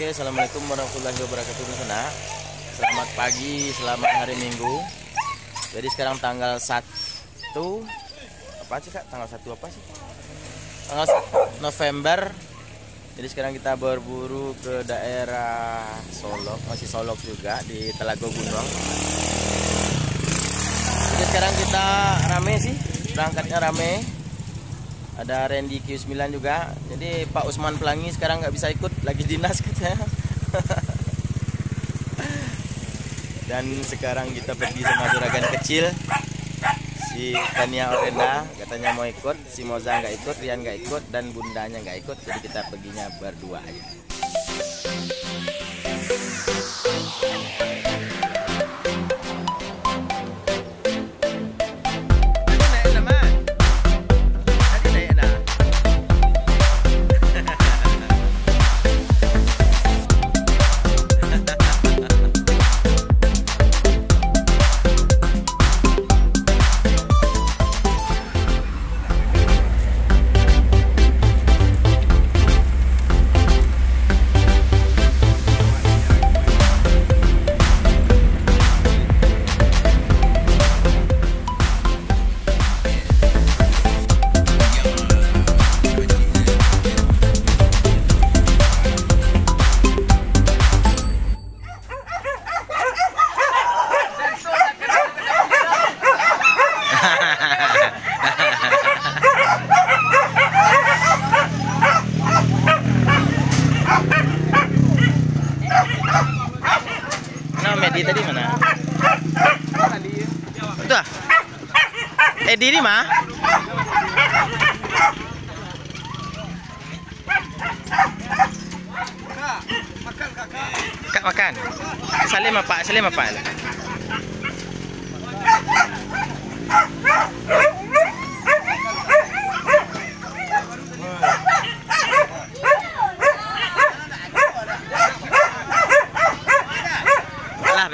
Oke, assalamualaikum warahmatullahi wabarakatuh. Sana. Selamat pagi, selamat hari Minggu. Jadi sekarang tanggal 1 apa sih Kak? Tanggal 1 apa sih? Tanggal 1 November. Jadi sekarang kita berburu ke daerah Solok, masih Solok juga di Telago Gunung. Jadi sekarang kita rame sih, berangkatnya rame. Ada Randy Q9 juga. Jadi Pak Usman Pelangi sekarang nggak bisa ikut, lagi dinas katanya. Dan sekarang kita pergi sama juragan kecil, si Tania Orenda katanya mau ikut, si Moza nggak ikut, Rian nggak ikut, dan bundanya nggak ikut. Jadi kita perginya berdua aja. Medi tadi mana? Itu ah? Edi di mana? Kak makan. Salim apa? Salim apa?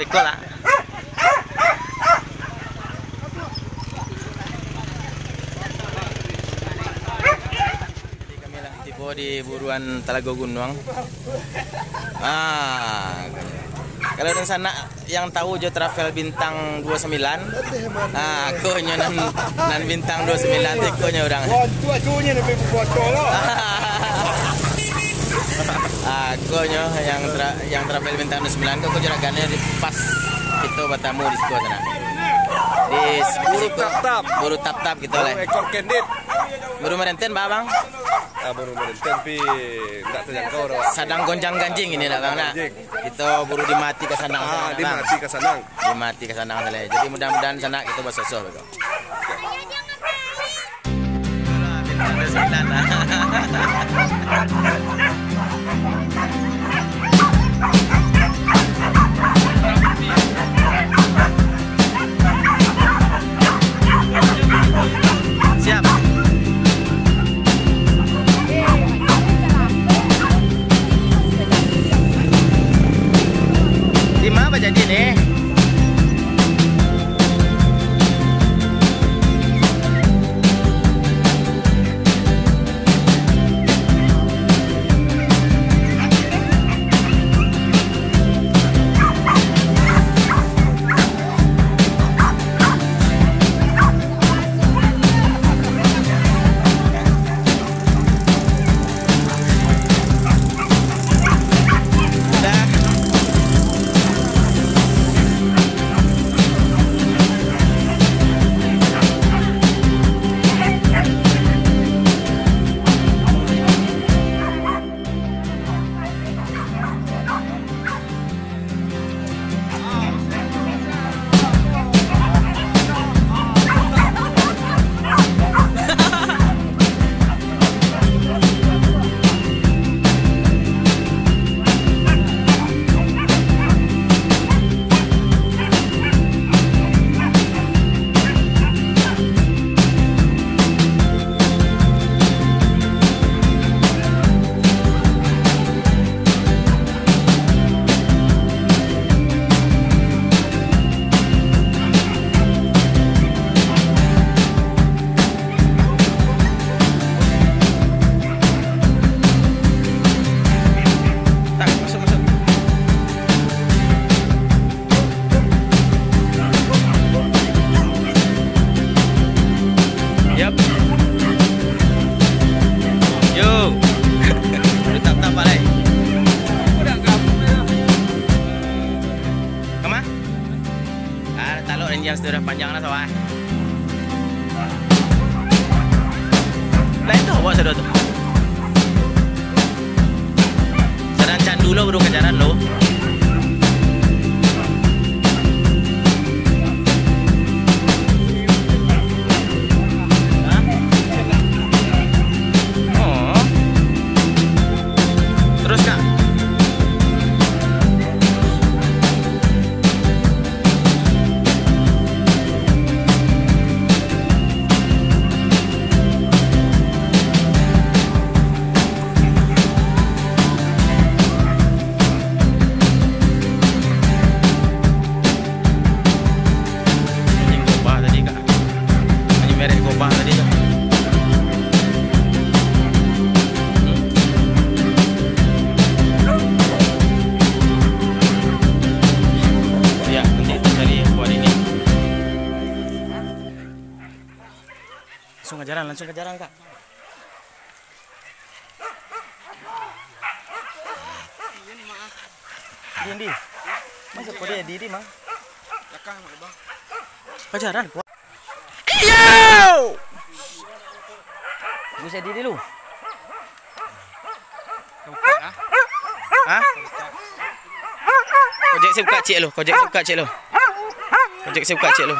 Betul lah. Jadi kami lah tiba di buruan Telago Gunung. Kalau di sana yang tahu Jo Travel bintang 29. Aku nan bintang 29 tikonya orang. Tua-tuanya lebih bocor loh. Aku yang travel bintang 29 aku juragannya pas itu batamu di sekolah sana. Di buru tap-tap gitu lah. Ekor candid. Buru merenten Bang. Baru merenten tapi enggak terjangkau loh. Sadang gonjang-ganjing ini lah Bang. Kita buru dimati ke sana. Dimati ke sana. Dimati ke sana salah. Jadi mudah-mudahan sana kita bersosoh begitu. Siap. Di mana jadi nih? Tuh, bawa sudah tuh. Sedang candu lo baru kejaran lo. Hah? Oh. Terus Kak. Langsung kejaran Kak. Di. Masa kode di mah? Lekang bang. Kejaran kuat. Iyo! Bisa diri lu. Hah? Kojek saya buka cik lu. Kojek saya buka cik lu. Kojek saya buka cik lu.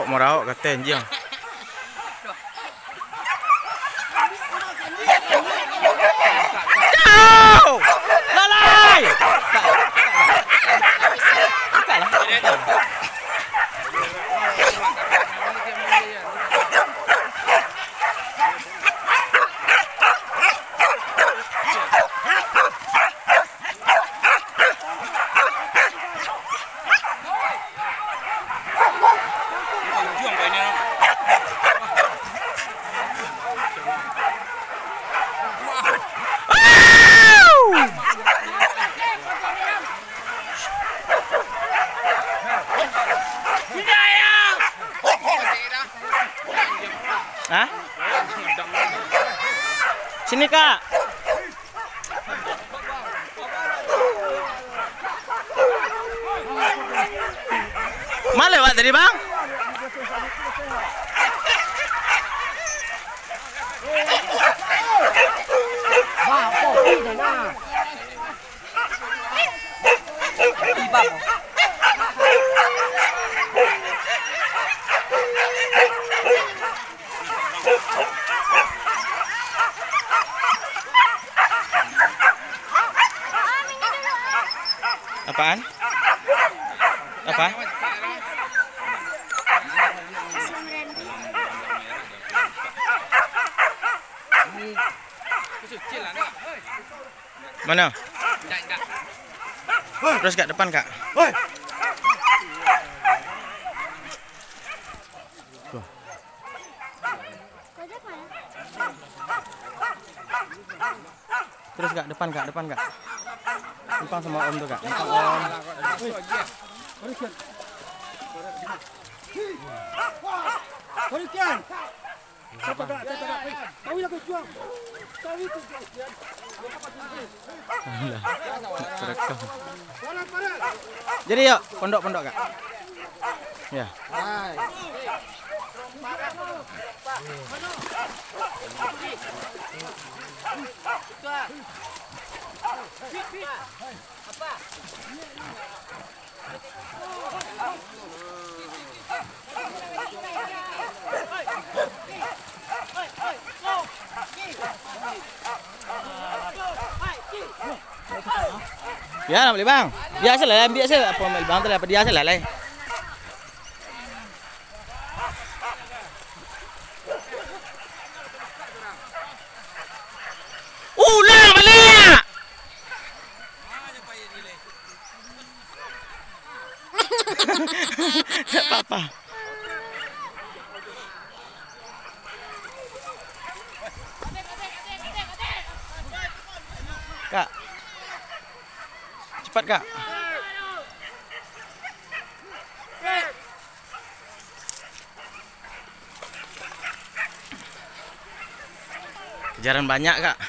Marau kata anjing. Jauh! Lalai! Hah? Sini Kak. Mana lewat tadi Bang? Apaan? Apa? Mana? Terus Kak, depan Kak. Terus Kak, depan Kak. Numpang sama Om tuh Kak. Numpang Om. Jadi yuk, pondok Kak. Ya. Ya, nak beli bang. Biasalah, biasa apa ambil bang tu lah, biasalah lah. Ulang balik. Tak apa-apa. Kak. Cepat Kak. Kejaran banyak, Kak.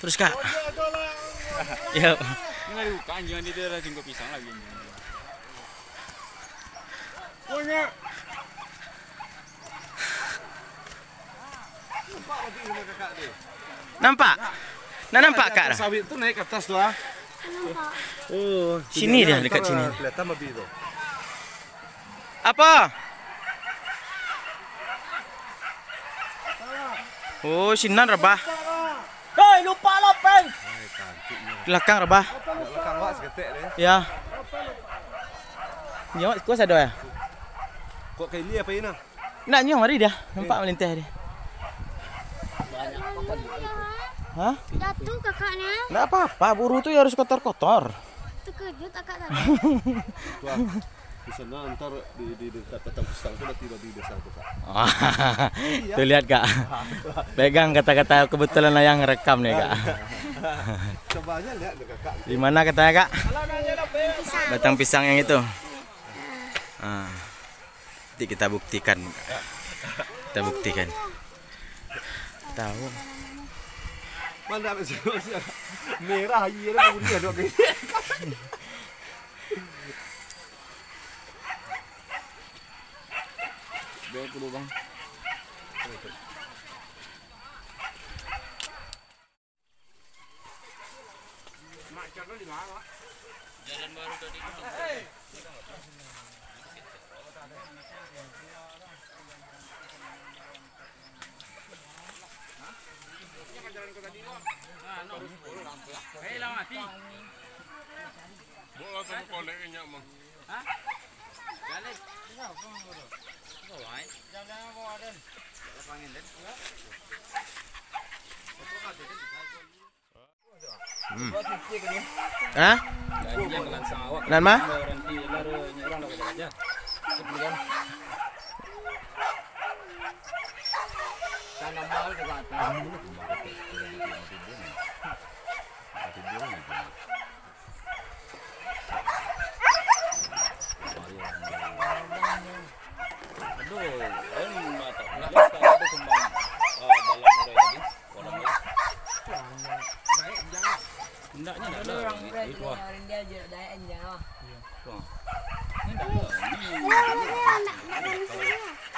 Terus, Kak. Ya. Ini bukan jangan di daerah jenggot pisang lagi. Nampak? Nah, nampak, Kak? Sawit itu naik ke atas tuh, ah. Oh, Sini dia, dekat sini. Kelihatan lebih itu. Apa? Oh, sinan rebah. Hei, lupa lah, Peng. Belakang rebah. Belakang wak seketik deh. Ya. Nyok, kau sadar ya? Kok kayak ini apa ini? Nak nyok mari dia. Nampak melintah dia. Hah? Jatuh kakaknya. Nggak apa-apa, buru tuh ya harus kotor-kotor. Terkejut kakak tadi. Wah, di sana ntar di dekat petang pisang itu nanti di desa itu, Kak. Tuh lihat, Kak. Pegang kata-kata kebetulan lah yang rekam nih, Kak. Coba aja lihat deh, Kakak. Di mana katanya, Kak? Batang pisang yang itu. Nanti kita buktikan. Kita buktikan. Tahu. Mana ada sih? Merah iya lah kemudian dok. Baik dulu, Bang. Jalan baru tadi. Hah? Nan mah?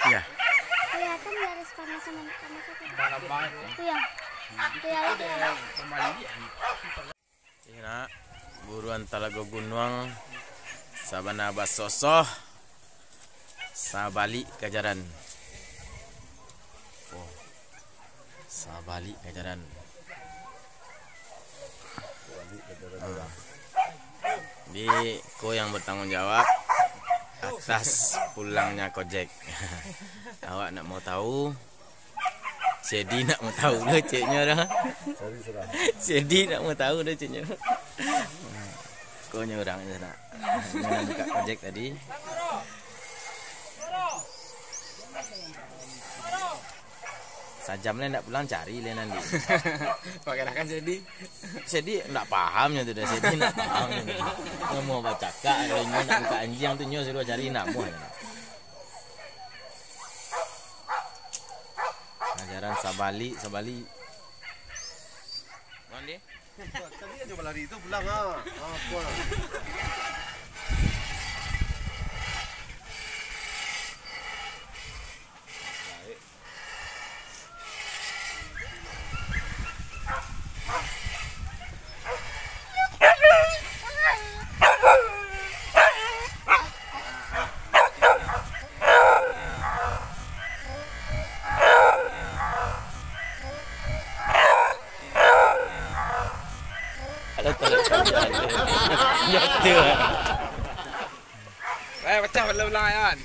Iya. Kelihatan garis panas sama itu ya. Itu ya. Ina buruan Talago Gunung Sabana Basosoh Sabali Kajaran. Oh. Sabali Kajaran. Di ko yang bertanggung jawab atas pulangnya Kojek. Awak nak mau tahu? Sedi nak mau tahu dah ceknya dah. Sedi nak mau tahu dah ceknya. Ko nya orang sana. Yang buka Kojek tadi. Sajam lah nak pulang cari lah nanti. Pakai kan jadi. Sedi nak pahamnya tu dah. Sedi nak pahamnya. Dia mau baca kak, kalau nyo nak buka anjing tu nyo suruh cari nak mau. Ajaran Sabali. Mandi? Tadi aja lari itu pulang ah. Apa? Pecah belah-belah kan.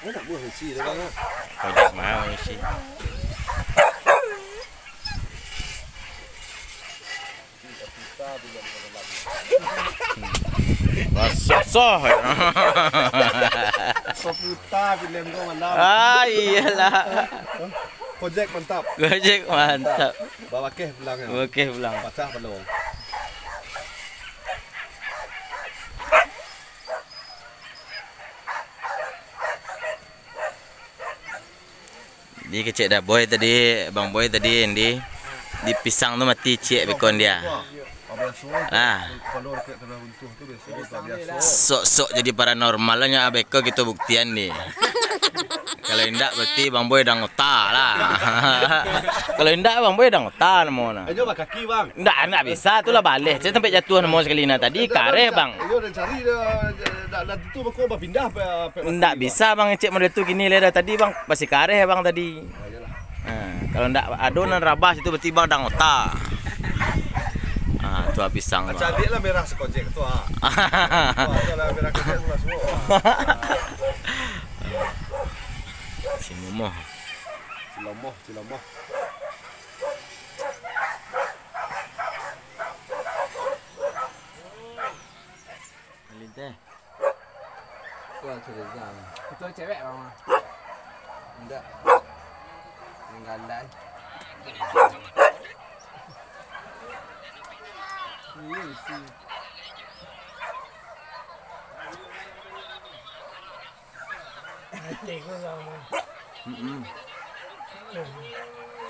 Nak buah isi dah bang. Kojek mau isi. Basosoh. Seputar film kau malam. Ah, iyalah. Gojek mantap. Gojek mantap. Bawa keh pulang ya. Oke, pulang. Pacah belum? Di kecek dah boy tadi, Bang Boy tadi yang di pisang tu mati cek bekon dia. Ah. Kalau rakyat kena runtuh tu biasa. Sok-sok jadi paranormalnya abeko kita buktian nih. Kalau indak berarti Bang Boy dah ngotak lah. Kalau indak Bang Boy dah ngotak namanya. Ayo bak kaki bang. Ndak bisa tu lah balik. Saya sampai jatuh nama sekali nak tadi kareh bang. Ayo dah cari dah tu bako bah pindah Ndak bisa bang cek model tu gini lah tadi bang masih kareh bang tadi. Kalau ndak adonan rabas itu berarti bang dah ngotak. Ah, tu pisang. Cadik lah merah sekojek tu ah. Tu lah merah kecil tu lah semua. Si Momoh. Cilomoh. Linteh. Gua cerita. Itu cewek bang. Enggak. Tinggalan. Ini sih.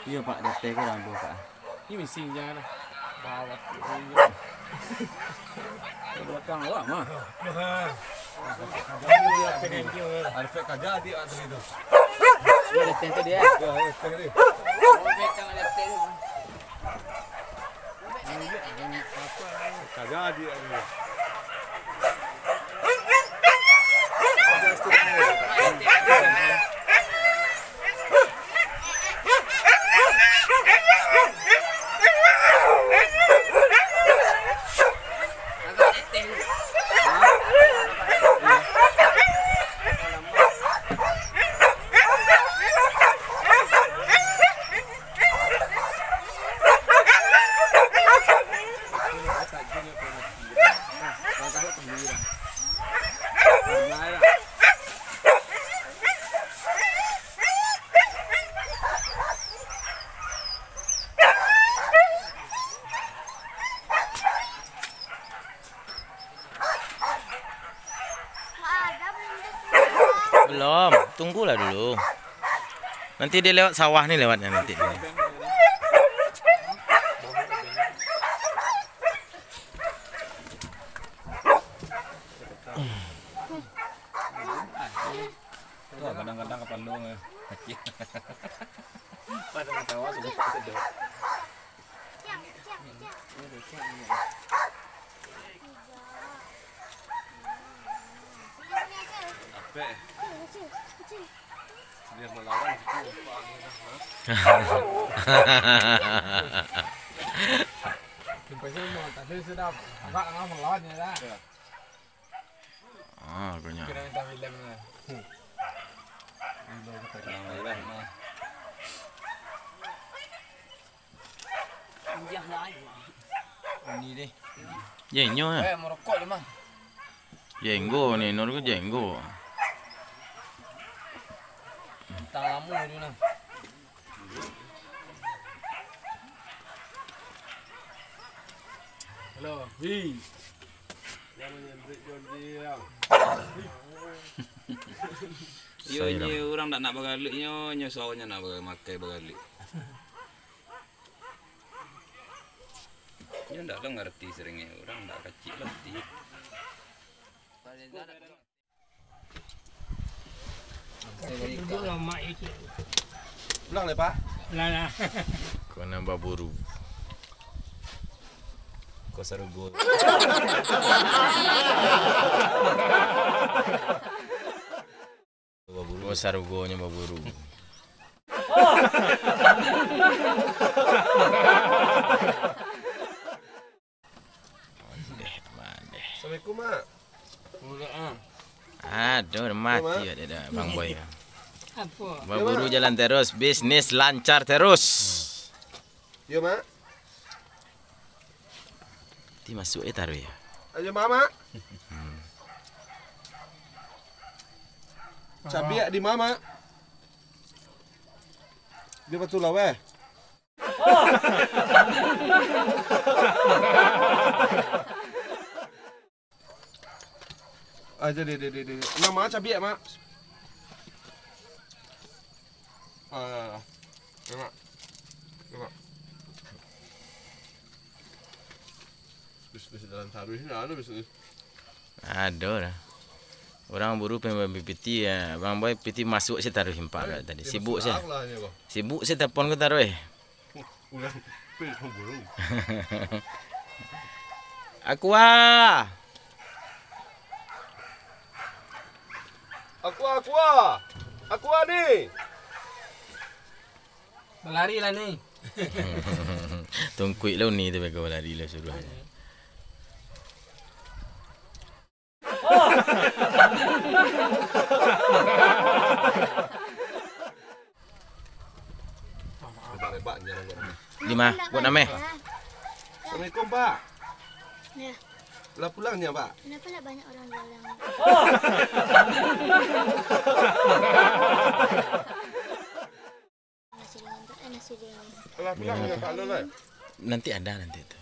Iya pak, dah teh ke dalam pak. Ini mesin jangan. Bawa. Belakang awak mah. Arifek kagak di atas itu. Dia ada tent dia. Ya, tengok ni. Kagak di atas. Belum, tunggulah dulu. Nanti dia lewat sawah nih lewatnya nanti. Kadang-kadang kapan dong ya. Pada tawa sudah sedih. Apa? Biar melawan itu. Jemputnya mau tadi sudah agak ngomong melawannya dah. Ah, punya. Kira minta film lah. Ini deh. Jenggo ya. Merokok dia mah. Jenggo nih, nur ke jenggo. Tang lamu dia nah. Halo. Hi. Yang menyendrik John dia. Yo ni orang tak nak bagalik nyo sawanya nak makai bagalik. Nyo ndak lah ngerti seringnya orang ndak kecil ngerti. Pulang deh Pak. Kau nambah buru. Kau sarugo. Kau sarugonya baburu. Assalamualaikum Mak. Aduh, udah mati ya dia Bang Boy. Apa? Baburu jalan terus, bisnis lancar terus. Yo Mak. Ti masuk taruh ya. Ayo Mama. Cabai di mama. Dia betul lah weh. Aja deh. Nama cabai mak. Mak. Bisnis dalam taruh ini ada bisnis. Ada lah. Orang buru pengen piti ya. Bang boy piti masuk saya taruh himpak tadi. Sibuk saya. Sibuk saya telepon ke taruh. Ulang pengen buru. Aqua. Aqua nih. Berlari lah nih. Tungkuit lo ni tu bagi lari lo suruh. Lima, buat nama. Assalamualaikum Pak. Ya. Lah pulangnya Pak. Kenapa nak banyak orang jalan? Nasi dingin. Lah pulangnya Pak lo lah. Nanti ada nanti tu.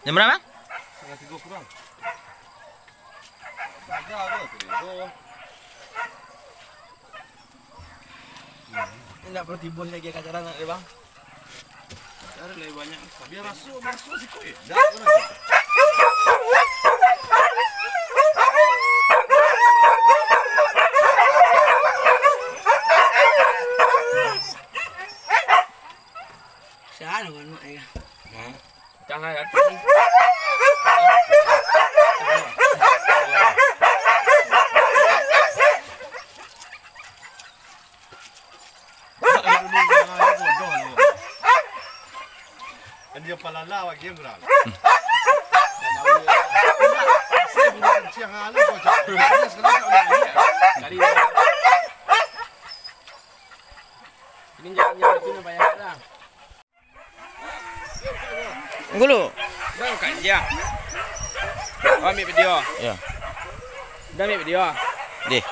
Jam berapa? Setengah 3 kurang. Ada tu. Enggak perlu tibun lagi kacaran nak bang. Cari lebih banyak. Biar masuk si kuih. Siapa nak mak ya? Jangan ya. Dia palala wag yang gerak. Siang ala kau cakap. Ini jangan itu nak bayar dah. Gulu. Dah kan dia. Ambil video. Ya. Dah ambil video. Deh.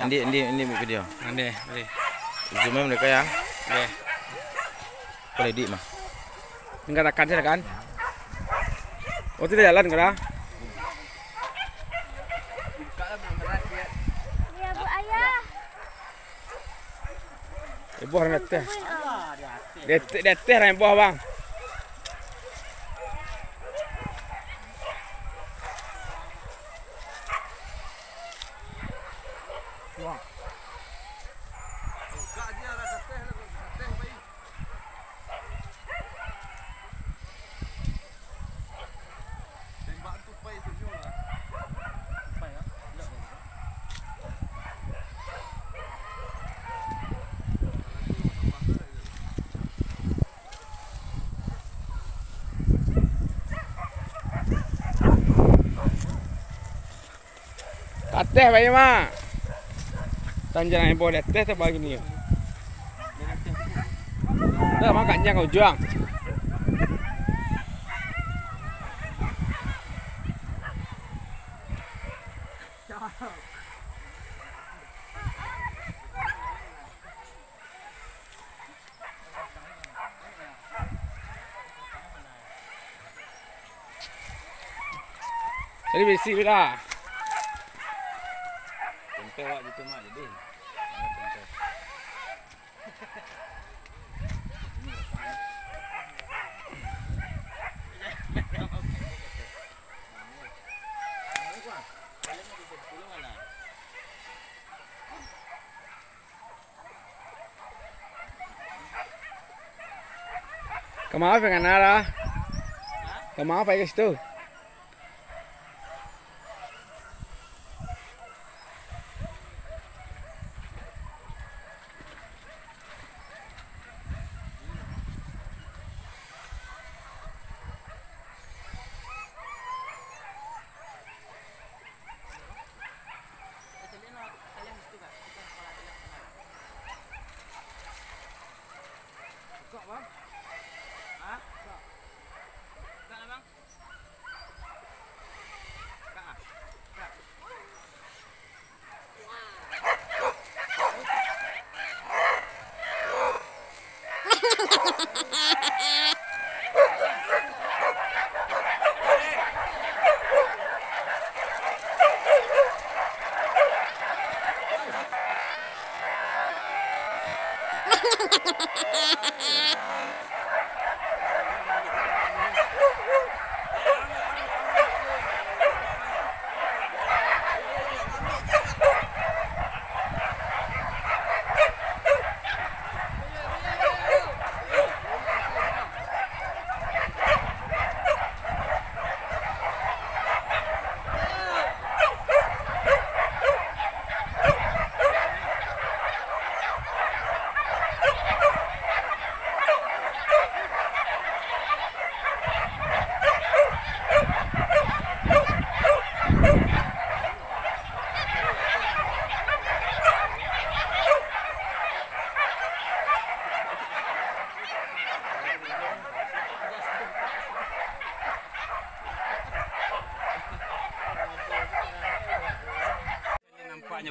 Ini video. Boleh. Zoom mereka ya. Boleh. Boleh di mah. Tinggal tekan saja kan. Oh tidak jalan ke dah? Ya Bu Ayah. Ibu orang teh. Dia teh orang buah bang. Teh bayi mak. Tanjakan ibu lihat teh bagi ni. Dah makannya kau juang. Jadi besi bila. Tempe wak gitu mak jadi. Kemana pengen arah? Kemana pergi ke situ?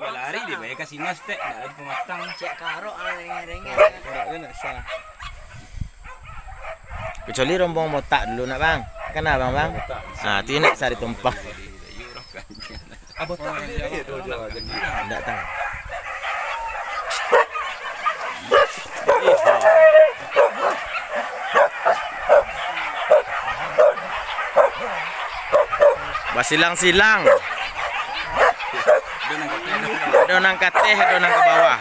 coba lari dia baik kasih nas teh, ada pematang. Cek karo rengeng-rengeng. Orangnya nak salah. Kecuali rombong botak dulu nak bang. Kenapa bang? Ah, tu nak cari tumpah. Apa tak dia dojo jadi. Tidak tahu. Basilang-silang. Donang ke teh, donang ke bawah.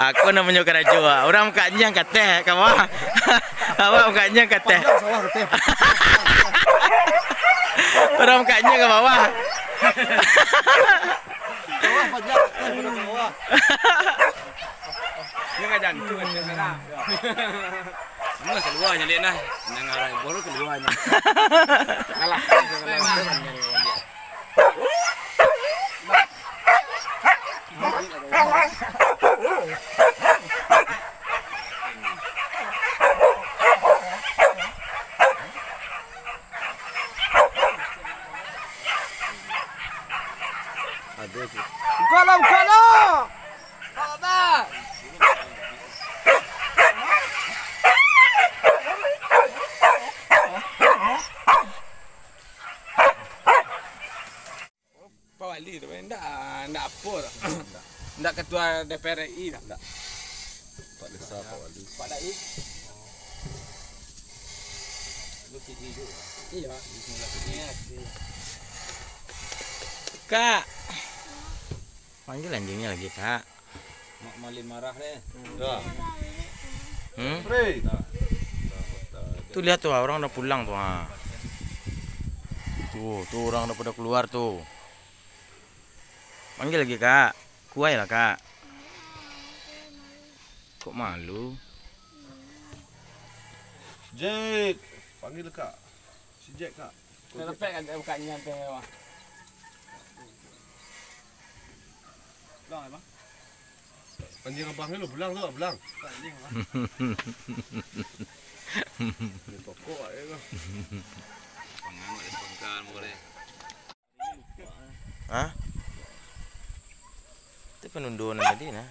Aku namanya kerajua. Orang mukanya ke teh, ke bawah. Awak mukanya ke teh. Orang mukanya ke bawah. Bawah banyak pada bawah. Dia enggak jantung kan sekarang. Semua keluarnya lihat nah, nengarai baru keluarnya. Kalah. Ada tu. Buka lah. Baba. Pak Wali tu enggak apa dah. Enggak ketua DPR RI dah. Enggak. Pak Desa Pak Wali. Pak Dai. Iya. Kak. Panggil anjingnya lagi, Kak. Mak Malin marah deh. Ya. Hmm? Tuh lihat tuh orang udah pulang tuh. Ha. Tuh orang udah pada keluar tuh. Panggil lagi, Kak. Kuai lah, Kak. Kok malu? Jack, panggil Kak. Si Jack Kak. Lepek kan bukannya sampai mewah. Bang, Bang. Anjing abangnya lo belang tu, belang. Anjing, Bang. Ni pokok aja kan. Pengamat spontan boleh. Hah? Itu penunduan tadi nah.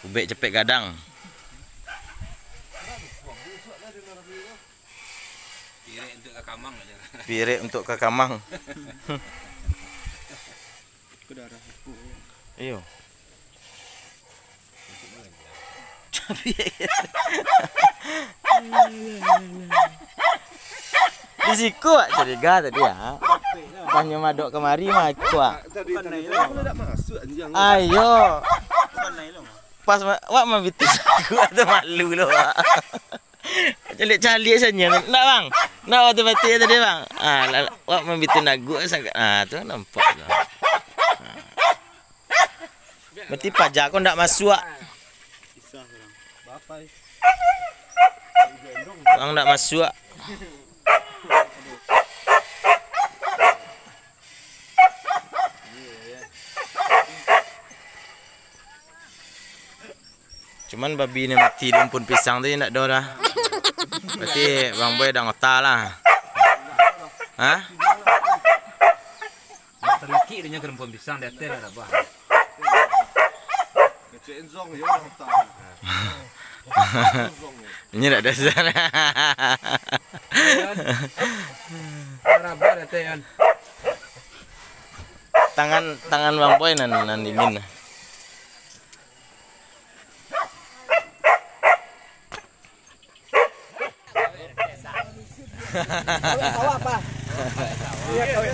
Ubek cepet gadang. Pirek untuk ke kamang aja. Pirek untuk ke kamang. Iyo. Di siku curiga tadi ya. Tanya madok kemari mah kuat. Tadi aku nak masuk anjing. Ayo. Pas wak mabitis aku ada malu lo. Calik-calik saja. Nak bang? Nak waktu batik tadi bang? Ah, wak mabitin nagu sangat. Ah, tu nampak lah. Berarti pajak kau ndak masuk. Kisah orang. Bapai. Bang ndak masuk. Cuman babi ni mati di umpun pisang tu nak dah. Berarti Bang Boy dah ngotak lah. Hah? Terlaki dia kerempon pisang dia teh dah bah. Kecil zong ya orang tak. Ini tak ada sana. Berapa dah teh kan? Tangan Bang Boy nan dingin.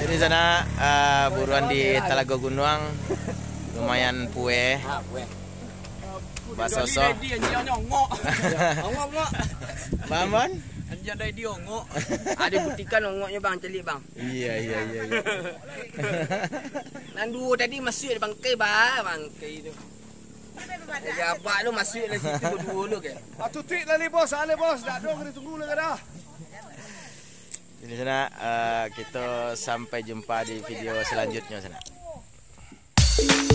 Jadi sana buruan di Talago Gunung lumayan pue. Basoso. Dia nyongok. Ngok. Bamon? Anjir dah dia ngok. Ada buktikan ngoknya bang celik bang. Iya. Nandu tadi masuk bangkai bangkai tu. Ya apa lu masuk dari situ berdua lu ke? Atutik lali bos, ale bos. Dak dong kena tunggu lagi dah. Jadi sana kita sampai jumpa di video selanjutnya sana. Bye.